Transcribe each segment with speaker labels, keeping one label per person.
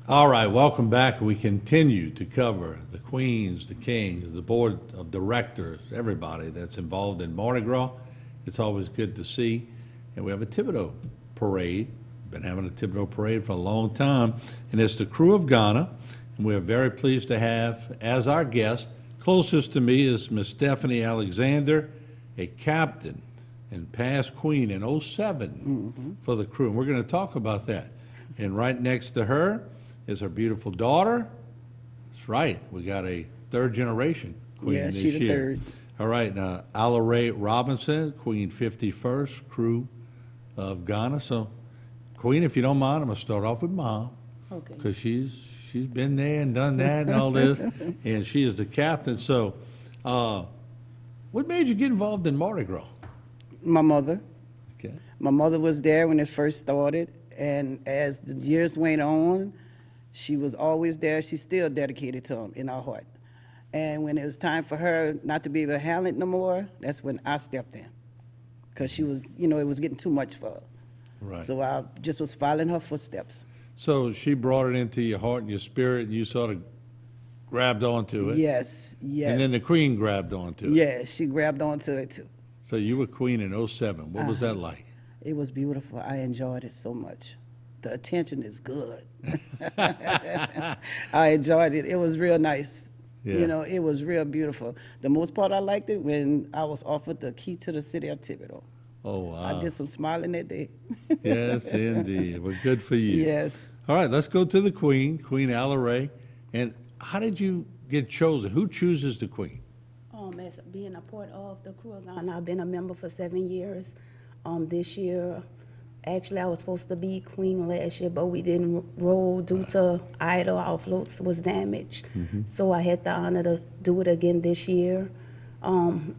Speaker 1: All right, welcome back. We continue to cover the queens, the kings, the board of directors, everybody that's involved in Mardi Gras. It's always good to see. And we have a Thibodeau parade. Been having a Thibodeau parade for a long time. And it's the Krewe of Ghana. And we are very pleased to have as our guest, closest to me is Miss Stephanie Alexander, a captain and past queen in '07 for the Krewe. And we're going to talk about that. And right next to her is her beautiful daughter. That's right. We got a third generation queen this
Speaker 2: she's the
Speaker 1: year.
Speaker 2: third.
Speaker 1: All right. Now, Ray Robinson, Queen 51st, Krewe of Ghana. So, Queen, if you don't mind, I'm going to start off with Mom.
Speaker 2: Okay.
Speaker 1: Because she's been there and done that and all this. And she is the captain. So, what made you get involved in Mardi Gras?
Speaker 2: My mother.
Speaker 1: Okay.
Speaker 2: My mother was there when it first started, and as the years went on, she was always there. She's still dedicated to them in our heart. And when it was time for her not to be able to handle it no more, that's when I stepped in. Because she was, it was getting too much for her.
Speaker 1: Right.
Speaker 2: So I just was following her footsteps.
Speaker 1: So she brought it into your heart and your spirit, and you sort of grabbed onto it.
Speaker 2: Yes, yes.
Speaker 1: And then the Queen grabbed onto it.
Speaker 2: Yeah, she grabbed onto it too.
Speaker 1: So you were Queen in '07. What was that like?
Speaker 2: It was beautiful. I enjoyed it so much. The attention is good. I enjoyed it. It was real nice.
Speaker 1: Yeah.
Speaker 2: It was real beautiful. The most part I liked it when I was offered the key to the city of Thibodeau.
Speaker 1: Oh, wow.
Speaker 2: I did some smiling that day.
Speaker 1: Yes, indeed. Well, good for you.
Speaker 2: Yes.
Speaker 1: All right, let's go to the Queen, Queen Ray. And how did you get chosen? Who chooses the Queen?
Speaker 3: As being a part of the Krewe of Ghana, I've been a member for 7 years. This year, actually, I was supposed to be queen last year, but we didn't roll due to idle. Our floats was damaged. So I had the honor to do it again this year.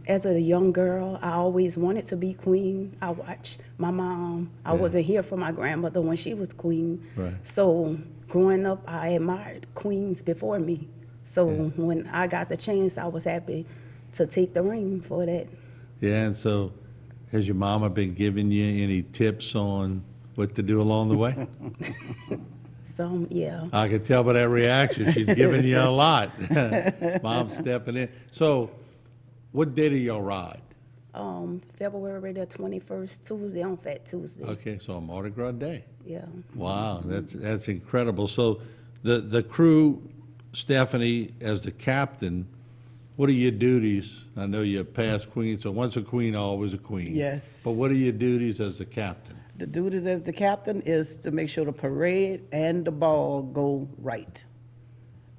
Speaker 3: As a young girl, I always wanted to be queen. I watched my mom. I wasn't here for my grandmother when she was queen.
Speaker 1: Right.
Speaker 3: So growing up, I admired queens before me. So when I got the chance, I was happy to take the ring for that.
Speaker 1: Yeah, and so has your mama been giving you any tips on what to do along the way?
Speaker 3: Yeah.
Speaker 1: I can tell by that reaction. She's giving you a lot. Mom's stepping in. So what day do y'all ride?
Speaker 3: February the 21st, Tuesday, on Fat Tuesday.
Speaker 1: Okay, so on Mardi Gras Day.
Speaker 3: Yeah.
Speaker 1: Wow, that's incredible. So the Krewe, Stephanie, as the captain, what are your duties? I know you're past queen, so once a queen, always a queen.
Speaker 2: Yes.
Speaker 1: But what are your duties as the captain?
Speaker 2: The duties as the captain is to make sure the parade and the ball go right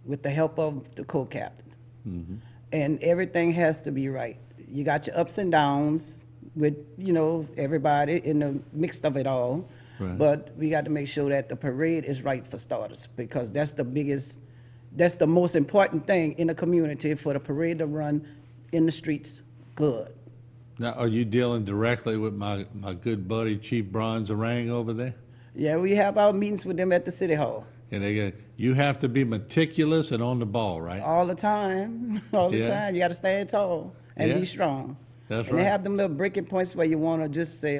Speaker 2: with the help of the co-captains. And everything has to be right. You got your ups and downs with, everybody in the mix of it all.
Speaker 1: Right.
Speaker 2: But we got to make sure that the parade is right for starters, because that's the most important thing in the community, for the parade to run in the streets good.
Speaker 1: Now, are you dealing directly with my good buddy Chief Brian Zarang over there?
Speaker 2: Yeah, we have our meetings with them at the city hall.
Speaker 1: And you have to be meticulous and on the ball, right?
Speaker 2: All the time, all the
Speaker 1: Yeah.
Speaker 2: time. You got to stand tall and
Speaker 1: Yeah.
Speaker 2: be strong.
Speaker 1: That's
Speaker 2: and
Speaker 1: right.
Speaker 2: they have them little breaking points where you want to just say,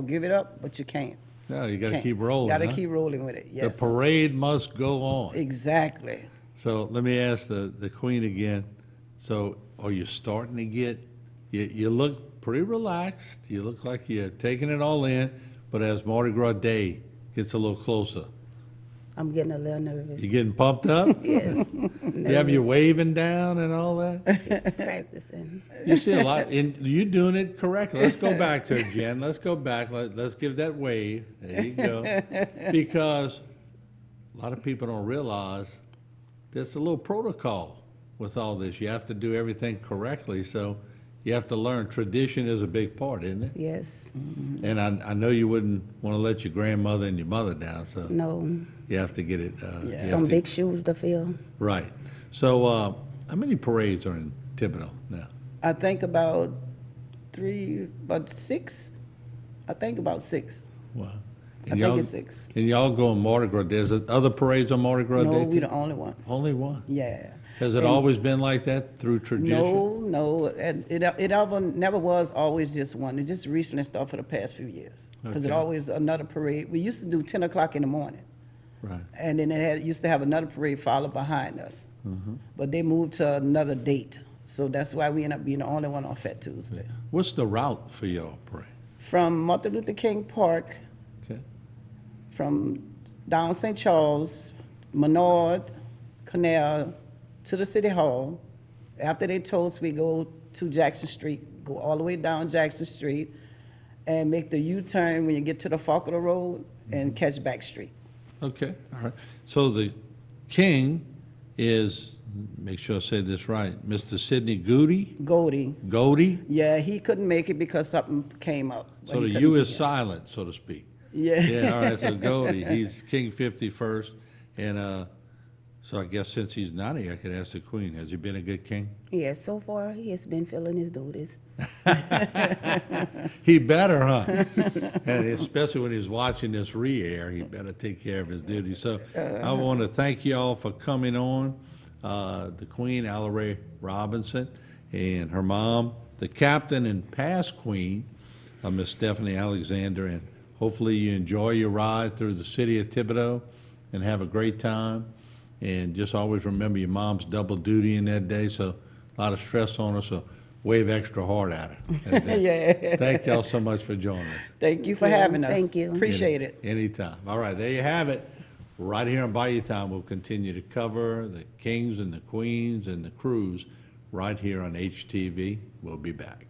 Speaker 2: give it up, but you can't.
Speaker 1: No, you got to keep rolling.
Speaker 2: Got to
Speaker 1: huh?
Speaker 2: keep rolling with it, yes.
Speaker 1: The parade must go on.
Speaker 2: Exactly.
Speaker 1: So let me ask the Queen again. So are you starting to get, you look pretty relaxed. You look like you're taking it all in, but as Mardi Gras Day gets a little closer,
Speaker 3: I'm getting a little nervous.
Speaker 1: you getting pumped up?
Speaker 3: Yes.
Speaker 1: You have your waving down and all that?
Speaker 3: Practicing.
Speaker 1: You see a lot, and you're doing it correctly. Let's go back to it, Jen. Let's go back. Let's give that wave. There you go. Because a lot of people don't realize there's a little protocol with all this. You have to do everything correctly, so you have to learn. Tradition is a big part, isn't it?
Speaker 3: Yes.
Speaker 1: And I know you wouldn't want to let your grandmother and your mother down, so
Speaker 3: No.
Speaker 1: you have to get it. You have
Speaker 3: Some
Speaker 1: to-
Speaker 3: big shoes to fill.
Speaker 1: Right. So how many parades are in Thibodeau now?
Speaker 2: I think about six. I think about six.
Speaker 1: Wow.
Speaker 2: I think it's six.
Speaker 1: And y'all go on Mardi Gras. There's other parades on Mardi Gras
Speaker 2: No,
Speaker 1: Day?
Speaker 2: we
Speaker 1: too?
Speaker 2: the only one.
Speaker 1: Only one?
Speaker 2: Yeah.
Speaker 1: Has it
Speaker 2: And-
Speaker 1: always been like that through tradition?
Speaker 2: No, and it never was always just one. It just recently started for the past few years. Because it
Speaker 1: Okay.
Speaker 2: always another parade. We used to do 10 o'clock in the morning.
Speaker 1: Right.
Speaker 2: And then they used to have another parade follow behind us. But they moved to another date. So that's why we end up being the only one on Fat Tuesday.
Speaker 1: What's the route for your parade?
Speaker 2: From Martin Luther King Park,
Speaker 1: Okay.
Speaker 2: from down St. Charles, Menard, Canal, to the City Hall. After they toast, we go to Jackson Street, go all the way down Jackson Street, and make the U-turn when you get to the fork of the road and catch Back Street.
Speaker 1: Okay, all right. So the king is, make sure I say this right, Mr. Sidney Goody?
Speaker 2: Goldie,
Speaker 1: Goody?
Speaker 2: yeah, he couldn't make it because something came up. but
Speaker 1: So
Speaker 2: he
Speaker 1: the
Speaker 2: couldn't
Speaker 1: U
Speaker 2: be
Speaker 1: is
Speaker 2: here.
Speaker 1: silent, so to speak.
Speaker 2: Yeah.
Speaker 1: Yeah, all right, so Goody, he's King 51st. And so I guess since he's not here, I could ask the queen, has he been a good king?
Speaker 3: Yes, so far he has been filling his duties.
Speaker 1: He better, huh? And especially when he's watching this re-air, he better take care of his duties. So I want to thank you all for coming on. The Queen, Ray Robinson, and her mom, the captain and past queen, Miss Stephanie Alexander, and hopefully you enjoy your ride through the city of Thibodaux and have a great time. And just always remember your mom's double duty in that day, so a lot of stress on her, so wave extra hard at her. that day.
Speaker 2: Yeah.
Speaker 1: Thank y'all so much for joining us.
Speaker 2: Thank you for having us.
Speaker 3: Thank you.
Speaker 2: Appreciate it.
Speaker 1: Anytime. All right, there you have it. Right here on Bayou Time, we'll continue to cover the kings and the queens and the crews right here on HTV. We'll be back.